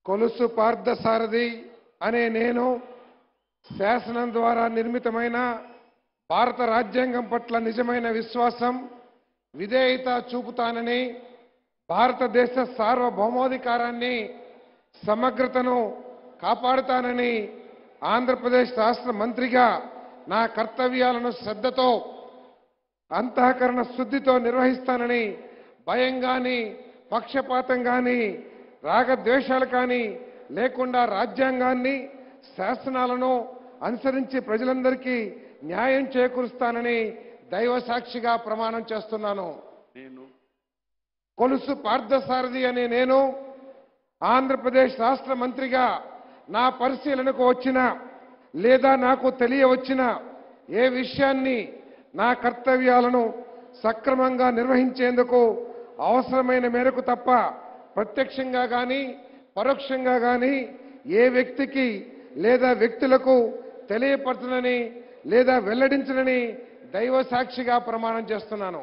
కొలుసు పార్థసారథి అనే నేను శాసనం ద్వారా నిర్మితమైన భారత రాజ్యాంగం పట్ల నిజమైన విశ్వాసం విధేయత చూపుతానని భారతదేశ సార్వభౌమాధికారాన్ని సమగ్రతను కాపాడుతానని ఆంధ్రప్రదేశ్ రాష్ట్ర మంత్రిగా నా కర్తవ్యాలను శ్రద్ధతో అంతఃకరణ శుద్ధితో నిర్వహిస్తానని భయం గాని పక్షపాతం గాని రాగద్వేషాలు కానీ లేకుండా రాజ్యాంగాన్ని శాసనాలను అనుసరించి ప్రజలందరికీ న్యాయం చేకూరుస్తానని దైవ సాక్షిగా ప్రమాణం చేస్తున్నాను. కొలుసు పార్థసారథి అనే నేను ఆంధ్రప్రదేశ్ రాష్ట్ర మంత్రిగా నా పరిశీలనకు వచ్చిన లేదా నాకు తెలియవచ్చిన ఏ విషయాన్ని నా కర్తవ్యాలను సక్రమంగా నిర్వహించేందుకు అవసరమైన మేరకు తప్ప ప్రత్యక్షంగా కానీ పరోక్షంగా కానీ ఏ వ్యక్తికి లేదా వ్యక్తులకు తెలియపరచనని లేదా వెల్లడించనని దైవ సాక్షిగా ప్రమాణం చేస్తున్నాను.